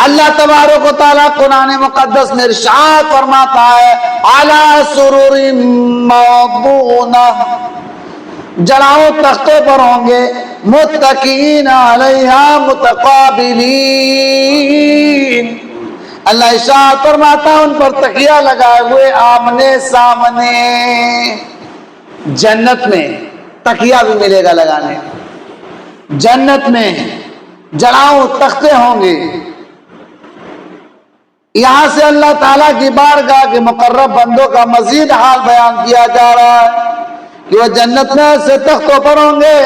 اللہ تبارک و تعالیٰ قرآن مقدس میں ارشاد فرماتا ہے علی سرر موضونہ، جڑاؤ تختوں پر ہوں گے، متکئین علیہا متقابلین، اللہ ارشاد فرماتا ہے ان پر تکیہ لگائے ہوئے آمنے سامنے۔ جنت میں تکیہ بھی ملے گا لگانے، جنت میں جڑاؤ تختے ہوں گے۔ یہاں سے اللہ تعالیٰ کی بارگاہ کے مقرب بندوں کا مزید حال بیان کیا جا رہا ہے کہ وہ جنت میں ایسے تختوں پر ہوں گے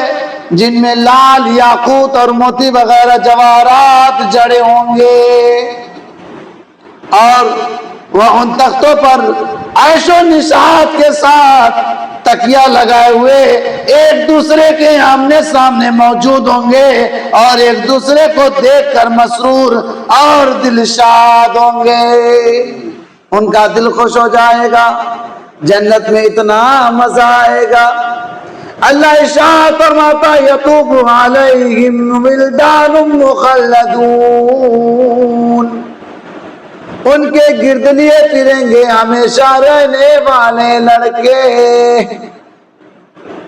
جن میں لال یاقوت اور موتی وغیرہ جواہرات جڑے ہوں گے، اور وہ ان تختوں پر عیش و نشاط کے ساتھ تکیہ لگائے ہوئے ایک دوسرے کے آمنے سامنے موجود ہوں گے، اور ایک دوسرے کو دیکھ کر مسرور اور دل شاد ہوں گے، ان کا دل خوش ہو جائے گا، جنت میں اتنا مزہ آئے گا۔ اللہ ارشاد فرماتا یطوف علیہم ولدان مخلدون، ان کے گرد لیے پھریں گے ہمیشہ رہنے والے لڑکے،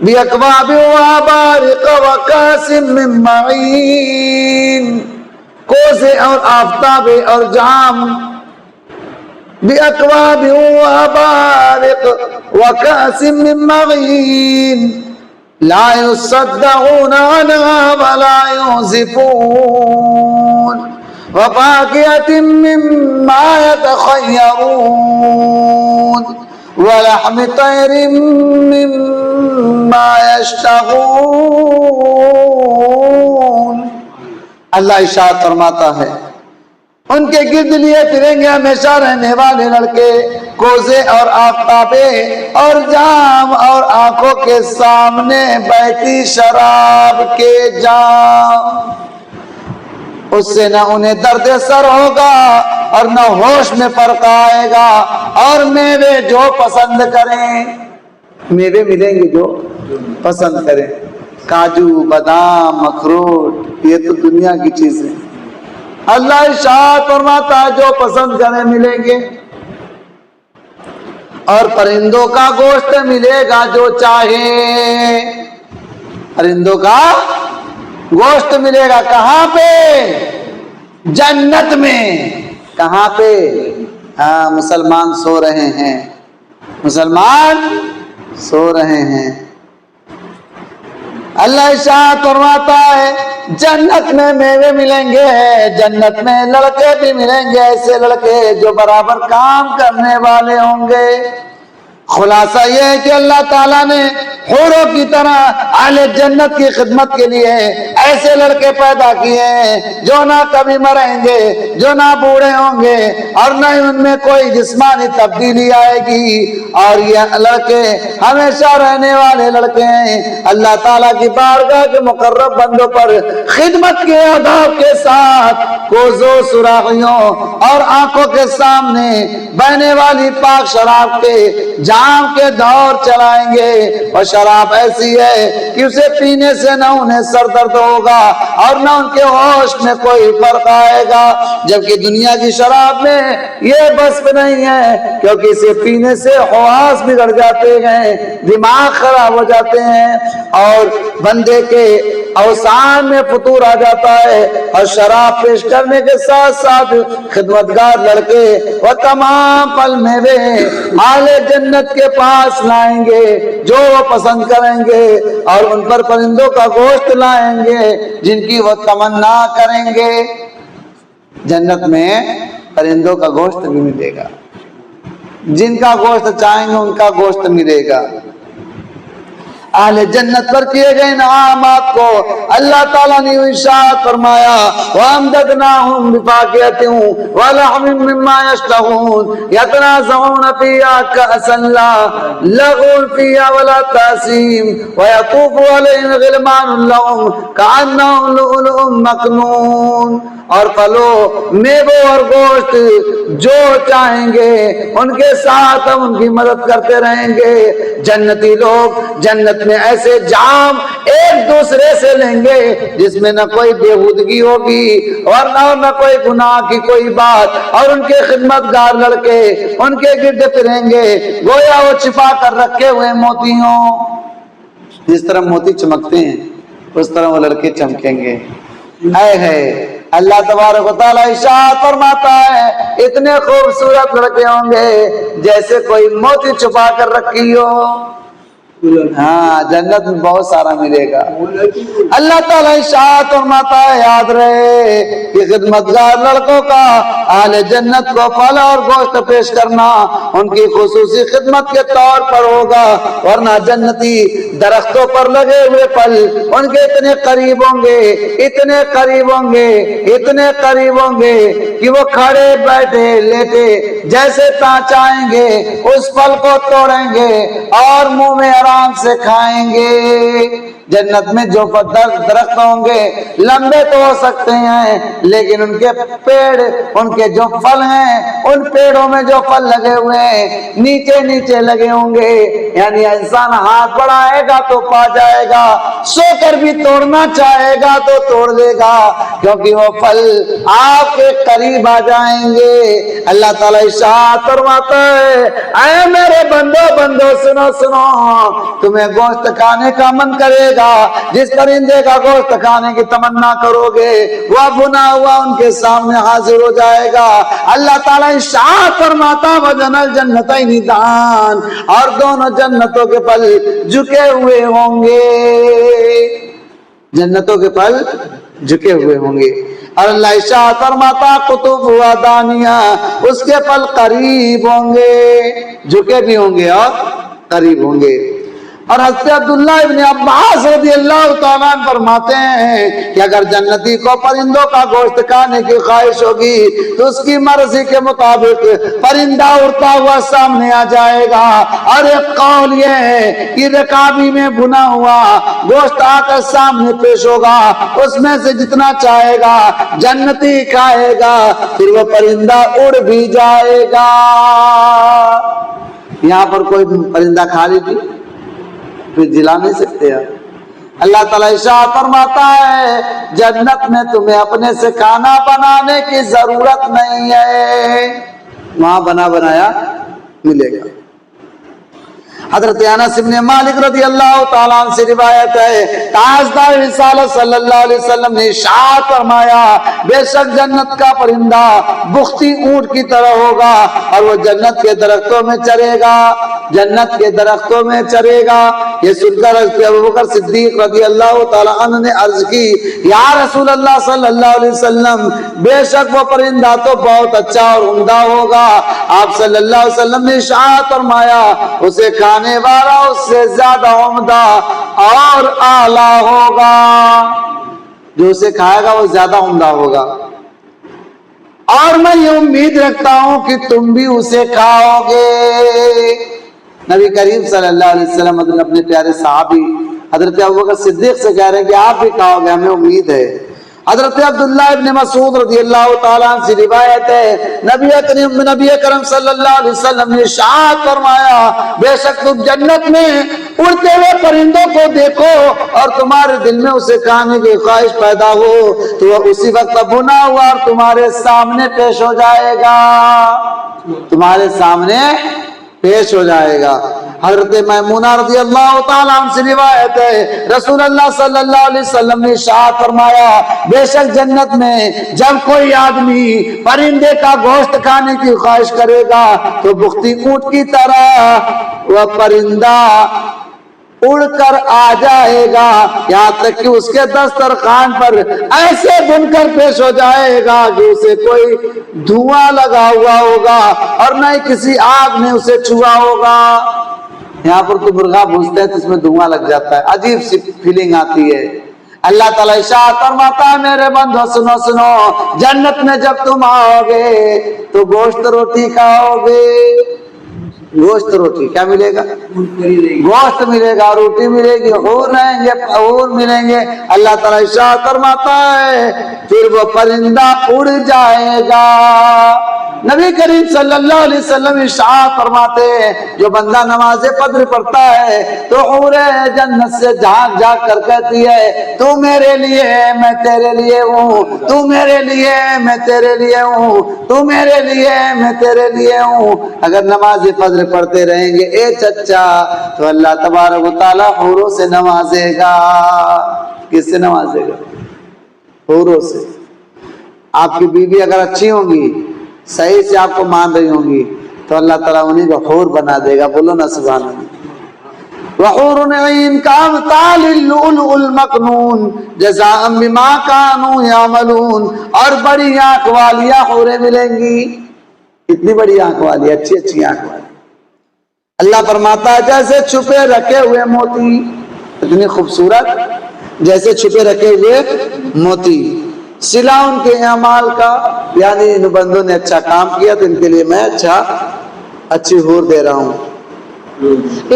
بِأَكْوَابٍ وَأَبَارِقَ وَكَأْسٍ مِّن مَّعِينٍ، کوزے اور آفتابے اور جام، بِأَكْوَابٍ وَأَبَارِقَ وَكَأْسٍ مِّن مَّعِينٍ لَا يُصَدَّعُونَ عَنْهَا وَلَا يُنزِفُونَ وَفَاكِهَةٍ مِّمَّا يَتَخَيَّرُونَ وَلَحْمِ طَيْرٍ مِّمَّا يَشْتَهُونَ۔ اللہ ارشاد فرماتا ہے ان کے گرد لیے پھریں گے ہمیشہ رہنے والے لڑکے، کوزے اور آفتابے اور جام، اور آنکھوں کے سامنے بہتی شراب کے جام، اس سے نہ انہیں درد سر ہوگا اور نہ ہوش میں فرق آئے گا، اور میوے جو پسند کریں، میوے ملیں گے جو پسند کریں، کاجو بادام اخروٹ، یہ تو دنیا کی چیزیں، اللہ ارشاد فرماتا ہے جو پسند کریں ملیں گے، اور پرندوں کا گوشت ملے گا جو چاہے، پرندوں کا گوشت ملے گا، کہاں پہ؟ جنت میں۔ کہاں پہ؟ ہاں مسلمان سو رہے ہیں، مسلمان سو رہے ہیں۔ اللہ ارشاد فرماتا ہے جنت میں میوے ملیں گے، جنت میں لڑکے بھی ملیں گے، ایسے لڑکے جو برابر کام کرنے والے ہوں گے۔ خلاصہ یہ ہے کہ اللہ تعالیٰ نے حوروں کی طرح اہل جنت کی خدمت کے لیے ایسے لڑکے پیدا کیے ہیں جو نہ کبھی مریں گے، جو نہ بوڑھے ہوں گے، اور نہ ہی ان میں کوئی جسمانی تبدیلی آئے گی، اور یہ لڑکے ہمیشہ رہنے والے لڑکے ہیں۔ اللہ تعالیٰ کی بارگاہ کے مقرب بندوں پر خدمت کے آداب کے ساتھ کوزوں، سراخیوں اور آنکھوں کے سامنے بہنے والی پاک شراب کے جام کے دور چلائیں گے، اور شراب ایسی ہے کہ اسے پینے سے نہ انہیں سر درد ہوگا اور نہ ان کے ہوش میں کوئی فرق آئے گا، جبکہ دنیا کی شراب میں یہ بس نہیں ہے، کیونکہ اسے پینے سے حواس بگڑ جاتے ہیں، دماغ خراب ہو جاتے ہیں، اور بندے کے اوسان میں فطور آ جاتا ہے، اور شراب پیش کرنے کے ساتھ ساتھ خدمتگار لڑکے وہ تمام پھل میوے اہل جنت کے پاس لائیں گے جو وہ پسند کریں گے، اور ان پر پرندوں کا گوشت لائیں گے جن کی وہ تمنا کریں گے۔ جنت میں پرندوں کا گوشت بھی ملے گا، جن کا گوشت چاہیں گے ان کا گوشت ملے گا۔ اہل جنت پر کیے گئے انعامات کو اللہ تعالیٰ نے ارشاد فرمایا وَأَمْدَدْنَاهُمْ بِفَاكِهَةٍ وَلَحْمٍ مِّمَّا يَشْتَهُونَ يَتَنَازَعُونَ فِيهَا كَأْسًا لَّا لَغْوٌ فِيهَا وَلَا تَأْثِيمٌ وَيَطُوفُ عَلَيْهِمْ غِلْمَانٌ لَّهُمْ كَأَنَّهُمْ لُؤْلُؤٌ مَّكْنُونٌ، اور پھلوں، میووں اور گوشت جو چاہیں گے ان کے ساتھ ہم ان کی مدد کرتے رہیں گے۔ جنتی لوگ جنت میں ایسے جام ایک دوسرے سے لیں گے جس میں نہ کوئی بےہودگی ہوگی اور نہ کوئی گناہ کی کوئی بات، اور ان کے خدمت گار لڑکے ان کے گرد پھریں گے گویا وہ چھپا کر رکھے ہوئے موتی ہوں۔ جس طرح موتی چمکتے ہیں اس طرح وہ لڑکے چمکیں گے۔ ہے اللہ تبارک و تعالیٰ ارشاد فرماتا ہے اتنے خوبصورت لڑکے ہوں گے جیسے کوئی موتی چھپا کر رکھی ہو۔ ہاں جنت میں بہت سارا ملے گا۔ اللہ تعالیٰ ارشاد فرماتا ہے یاد رہے کہ خدمتگار لڑکوں کا اہل جنت کو پھل اور گوشت پیش کرنا ان کی خصوصی خدمت کے طور پر ہوگا، ورنہ جنتی درختوں پر لگے ہوئے پھل ان کے اتنے قریب ہوں گے، اتنے قریب ہوں گے، اتنے قریب ہوں گے کہ وہ کھڑے بیٹھے لیٹے جیسے چاہیں گے اس پھل کو توڑیں گے اور منہ میں آرام سے کھائیں گے۔ جنت میں جو درخت ہوں گے لمبے تو ہو سکتے ہیں لیکن ان کے پیڑ، ان کے جو پھل ہیں ان پیڑوں میں جو پھل لگے ہوئے ہیں نیچے نیچے لگے ہوں گے، یعنی انسان ہاتھ بڑھائے گا تو پا جائے گا، سو کر بھی توڑنا چاہے گا تو توڑ لے گا، کیونکہ وہ پھل آپ کے قریب آ جائیں گے۔ اللہ تعالیٰ ارشاد فرماتا ہے اے میرے بندو سنو سنو، تمہیں گوشت کھانے کا من کرے گا، جس پرندے کا گوشت کھانے کی تمنا کرو گے وہ بنا ہوا ان کے سامنے حاضر ہو جائے گا۔ اللہ تعالیٰ ارشاد فرماتا وَجَنَى الْجَنَّتَيْنِ دَانٍ، اور دونوں جنتوں کے پھل جھکے ہوئے ہوں گے، جنتوں کے پھل جھکے ہوئے ہوں گے۔ اور اللہ ارشاد فرماتا قُطُوفُهَا دَانِيَةٌ، اس کے پھل قریب ہوں گے، جھکے بھی ہوں گے اور قریب ہوں گے۔ اور حضرت عبداللہ ابن عباس رضی اللہ تعالیٰ عنہ فرماتے ہیں کہ اگر جنتی کو پرندوں کا گوشت کھانے کی خواہش ہوگی تو اس کی مرضی کے مطابق پرندہ اڑتا ہوا سامنے آ جائے گا، اور ایک قول یہ ہے کہ رکابی میں بنا ہوا گوشت آ کر سامنے پیش ہوگا، اس میں سے جتنا چاہے گا جنتی کھائے گا، پھر وہ پرندہ اڑ بھی جائے گا۔ یہاں پر کوئی پرندہ کھا لیجیے پھر جلا نہیں سکتے آپ۔ اللہ تعالیٰ ارشاد فرماتا ہے جنت میں تمہیں اپنے سے کھانا بنانے کی ضرورت نہیں ہے، وہاں بنا بنایا ملے گا۔ حضرت انس بن مالک رضی اللہ تعالیٰ عنہ سے روایت ہے تاجدار رسالت صلی اللہ علیہ وسلم نے ارشاد فرمایا بے شک جنت کا پرندہ بختی اونٹ کی طرح ہوگا اور وہ جنت کے درختوں میں چرے گا، جنت کے درختوں میں چرے گا۔ یہ سن کر حضرت ابوبکر صدیق رضی اللہ تعالیٰ عنہ نے عرض کی یا رسول اللہ صلی اللہ علیہ وسلم بے شک وہ پرندہ تو بہت اچھا اور عمدہ ہوگا۔ آپ صلی اللہ علیہ وسلم نے ارشاد فرمایا اسے کھانے والا اس سے زیادہ عمدہ اور اعلیٰ ہوگا، جو اسے کھائے گا وہ زیادہ عمدہ ہوگا، اور میں یہ امید رکھتا ہوں کہ تم بھی اسے کھاؤ گے۔ نبی کریم صلی اللہ علیہ وسلم اپنے پیارے صحابی حضرت ابوبکر صدیق سے کہہ رہے ہیں کہ آپ بھی کھاؤ گے، ہمیں امید ہے۔ حضرت عبداللہ ابن مسعود رضی اللہ تعالیٰ عنہ سے روایت ہے نبی کریم صلی اللہ علیہ وسلم نے ارشاد فرمایا بے شک تم جنت میں اڑتے ہوئے پرندوں کو دیکھو اور تمہارے دل میں اسے کھانے کی خواہش پیدا ہو تو وہ اسی وقت بنا ہوا اور تمہارے سامنے پیش ہو جائے گا، تمہارے سامنے پیش ہو جائے گا۔ حضرت میمونہ رضی اللہ تعالیٰ عنہ سے روایت ہے رسول اللہ صلی اللہ علیہ وسلم نے ارشاد فرمایا بے شک جنت میں جب کوئی آدمی پرندے کا گوشت کھانے کی خواہش کرے گا تو بختی اونٹ کی طرح وہ پرندہ اڑ کر آ جائے گا، یہاں تک کہ اس کے دسترخوان پر ایسے بن کر پیش ہو جائے گا کہ اسے کوئی دھواں لگا ہوا ہوگا اور نہ ہی کسی آگ نے اسے چھوا ہوگا۔ یہاں پر تو مرغا بھونتے ہیں تو اس میں دھواں لگ جاتا ہے، عجیب سی فیلنگ آتی ہے۔ اللہ تعالیٰ ارشاد فرماتا ہے میرے بندو سنو سنو، جنت میں جب تم آؤ گے تو گوشت روٹی کھاؤ گے، گوشت روٹی کیا ملے گا؟ گوشت ملے گا، روٹی ملے گی، حور رہیں گے، حور ملیں گے۔ اللہ تعالیٰ ارشاد فرماتا ہے پھر وہ پرندہ اڑ جائے گا، نبی کریم صلی اللہ علیہ وسلم ارشاد فرماتے ہیں جو بندہ نماز فجر پڑھتا ہے تو حور جنت سے جھانک جھانک کر کہتی ہے تو میرے لیے میں تیرے لیے ہوں، تو میرے لیے میں تیرے لیے ہوں، تو میرے لیے میں تیرے لیے ہوں۔ اگر نماز فجر پڑھتے رہیں گے اے چچا تو اللہ تبارک و تعالیٰ حوروں سے نوازے گا۔ کس سے نوازے گا؟ حوروں سے۔ آپ کی بیوی اگر اچھی ہوں گی، صحیح سے آپ کو مان رہی ہوں گی تو اللہ تعالیٰ انہیں کو حور بنا دے گا۔ بولو نا سبحان اللہ۔ وحور عین کامثال اللؤلؤ المکنون جزاء بما كانوا يعملون، اور بڑی آنکھ والیاں حوریں ملیں گی۔ اتنی بڑی آنکھ والی، اچھی اچھی آنکھ والی۔ اللہ فرماتا ہے جیسے چھپے رکھے ہوئے موتی، اتنی خوبصورت جیسے چھپے رکھے ہوئے موتی۔ صلہ ان کے اعمال کا، یعنی ان بندوں نے اچھا کام کیا تو ان کے لیے میں اچھی حور دے رہا ہوں۔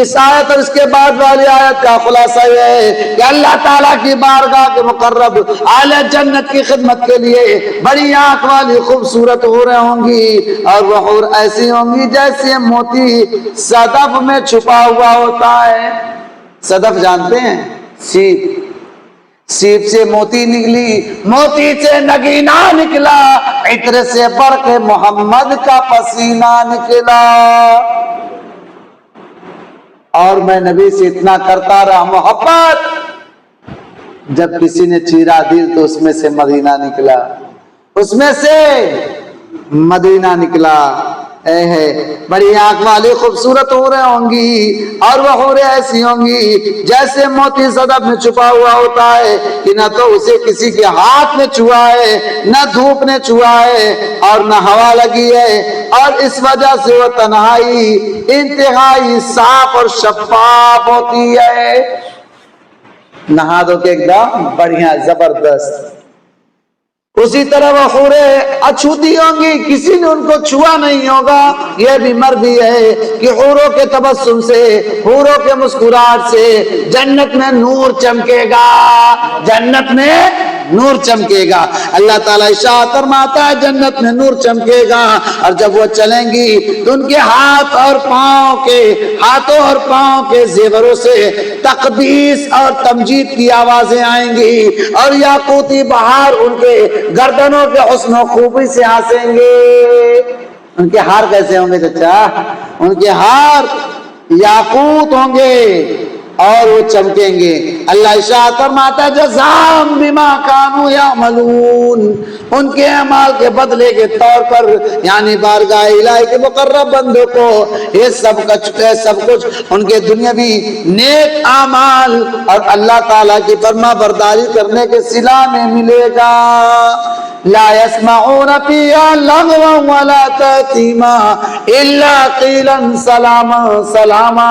اس آیت اور اس کے بعد والی آیت کا خلاصہ یہ ہے کہ اللہ تعالیٰ کی بارگاہ کے مقرب اہل جنت کی خدمت کے لیے بڑی آنکھ والی خوبصورت حوریں ہوں گی، اور وہ حور ایسی ہوں گی جیسے موتی صدف میں چھپا ہوا ہوتا ہے۔ صدف جانتے ہیں؟ سیپ، سیپ سے موتی نکلی، موتی سے نگینہ نکلا، عطر سے بڑھ کے محمد کا پسینہ نکلا۔ اور میں نبی سے اتنا کرتا رہا محبت، جب کسی نے چیرا دل تو اس میں سے مدینہ نکلا، اس میں سے مدینہ نکلا۔ اے ہے بڑی آنکھ والی خوبصورت حوریں ہوں گی، اور وہ حوریں ایسی ہوں گی جیسے موتی صدف میں چھپا ہوا ہوتا ہے کہ نہ تو اسے کسی کے ہاتھ میں چھوا ہے، نہ دھوپ نے چھوا ہے، اور نہ ہوا لگی ہے، اور اس وجہ سے وہ تنہائی انتہائی صاف اور شفاف ہوتی ہے۔ نہا دو کہ ایک دم بڑھیا زبردست۔ اسی طرح وہ حوریں اچھوتی ہوں گی، کسی نے ان کو چھوا نہیں ہوگا۔ یہ بھی مرضی ہے کہ حوروں کے تبسم سے، حوروں کے مسکراہٹ سے جنت میں نور چمکے گا، جنت میں نور چمکے گا۔ اللہ تعالیٰ ارشاد فرماتا ہے جنت میں نور چمکے گا، اور جب وہ چلیں گی تو ان کے ہاتھ اور پاؤں کے، ہاتھوں اور پاؤں کے زیوروں سے تقدیس اور تمجید کی آوازیں آئیں گی، اور یاقوتی بہار ان کے گردنوں کے حسن و خوبی سے ہنسیں گے۔ ان کے ہار کیسے ہوں گے چچا؟ ان کے ہار یاقوت ہوں گے اور وہ چمکیں گے۔ اللہ ارشاد فرماتا ہے جزاء بما كانوا يعملون، ان کے اعمال کے بدلے کے طور پر، یعنی بارگاہ الہی کے مقرب بندوں کو یہ سب کچھ ان کے دنیاوی نیک اعمال اور اللہ تعالیٰ کی فرما برداری کرنے کے صلہ میں ملے گا۔ لا يسمعون فيها لغوا ولا تأثيما الا قيلا سلاما سلاما،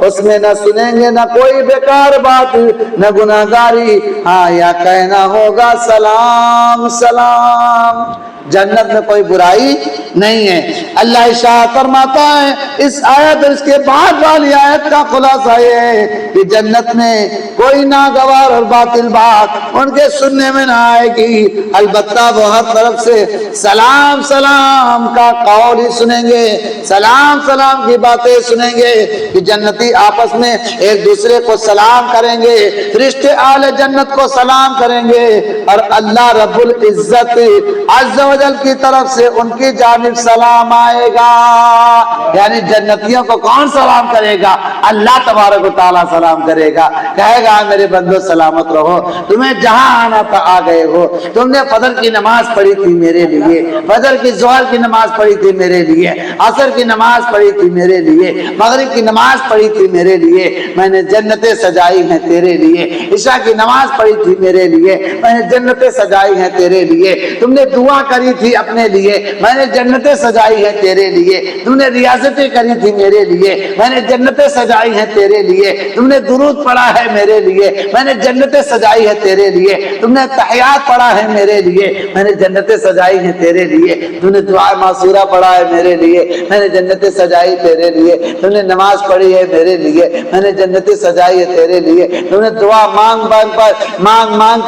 اس میں نہ سنیں گے نہ کوئی بیکار بات، نہ گناہگاری، ہاں یا کہنا ہوگا سلام سلام۔ جنت میں کوئی برائی نہیں ہے۔ اللہ ارشاد فرماتا ہے اس آیت اور اس کے بعد والی آیت کا خلاصہ یہ ہے کہ جنت میں کوئی ناگوار اور باطل بات ان کے سننے میں نہ آئے گی، البتہ وہ ہر طرف سے سلام سلام کا قول ہی سنیں گے، سلام سلام کی باتیں سنیں گے کہ جنتی آپس میں ایک دوسرے کو سلام کریں گے، فرشتے اہل جنت کو سلام کریں گے، اور اللہ رب العزت عز و جل کی طرف سے ان کی جانب سلام آئے گا۔ یعنی جنتیوں کو کون سلام کرے گا؟ اللہ تبارک و تعالیٰ سلام کرے گا، کہے گا میرے بندو سلامت رہو، تمہیں جہاں آنا تھا آ گئے ہو، تم نے فجر کی نماز پڑھی تھی میرے لیے، فجر کی ظہر کی نماز پڑھی تھی میرے لیے، عصر کی نماز پڑھی تھی میرے لیے، مغرب کی نماز پڑھی تھی میرے لیے، میں نے جنتیں سجائی ہیں تیرے لیے، عشاء کی نماز پڑھی تھی میرے لیے، میں نے جنتیں سجائی ہیں تیرے لیے، تم نے دعا کری تھی اپنے لیے، میں نے جنتیں سجائی ہیں تیرے لیے، تم نے ریاضتیں کری تھی میرے لیے، میں نے جنتیں سجائی ہیں تیرے لیے، تم نے درود پڑھا ہے میرے لیے، میں نے جنتیں سجائی ہے تیرے لیے، تم نے تحیات پڑھا ہے میرے لیے، میں نے جنتیں سجائی ہیں تیرے لیے، تم نے دعا معصورہ پڑھا ہے میرے لیے، میں نے جنتیں سجائی تیرے لیے، تم نے نماز پڑھی ہے میرے لیے، میں نے جنتیں سجائی ہے تیرے لیے، تم نے دعا مانگ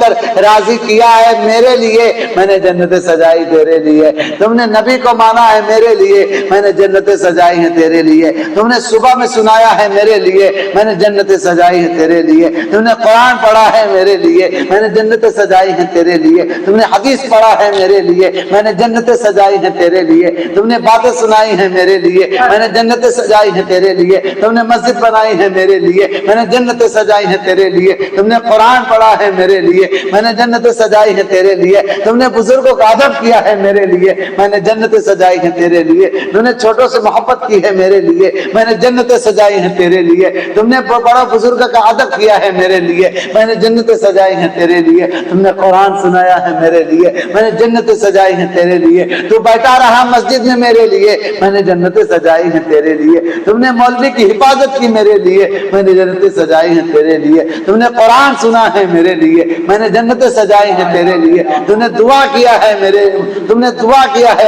کر راضی کیا ہے میرے لیے، میں نے جنتیں سجائی تیرے لیے، تم نے نبی کو کو مانا ہے میرے لیے، میں نے جنتیں سجائی ہیں تیرے لیے، تم نے صبح میں سنایا ہے میرے لیے، میں نے جنتیں سجائی ہیں تیرے لیے، تم نے قرآن پڑھا ہے میرے لیے، میں نے جنتیں سجائی ہیں تیرے لیے، تم نے حدیث پڑھا ہے میرے لیے، میں نے جنتیں سجائی ہیں تیرے لیے، تم نے باتیں سنائی ہیں میرے لیے، میں نے جنتیں سجائی ہیں تیرے لیے، تم نے مسجد بنائی ہے میرے لیے، میں نے جنتیں سجائی ہیں تیرے لیے، تم نے قرآن پڑھا ہے میرے لیے، میں نے جنتیں سجائی ہیں تیرے لیے، تم نے بزرگوں کا ادب کیا ہے میرے لیے، میں نے جنتیں سجائی ہیں تیرے لیے، تم نے چھوٹوں سے محبت کی ہے میرے لیے، میں نے جنتیں سجائی ہیں تیرے لیے، تم نے بڑا بزرگ کا ادب کیا ہے میرے لیے، میں نے جنتیں سجائی ہیں تیرے لیے، تم نے قرآن سنایا ہے میرے لیے، میں نے جنتیں سجائی ہیں تیرے لیے، تو بیٹھا رہا مسجد میں میرے لیے، میں نے جنتیں سجائی ہیں تیرے لیے، تم نے مولوی کی حفاظت کی میرے لیے، میں نے جنتیں سجائی ہیں تیرے لیے، تم نے قرآن سنا ہے میرے لیے، میں نے جنتیں سجائی ہیں تیرے لیے، تم نے دعا کیا ہے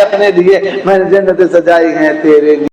اپنے لیے، میں نے جنتیں سجائی ہیں تیرے لیے۔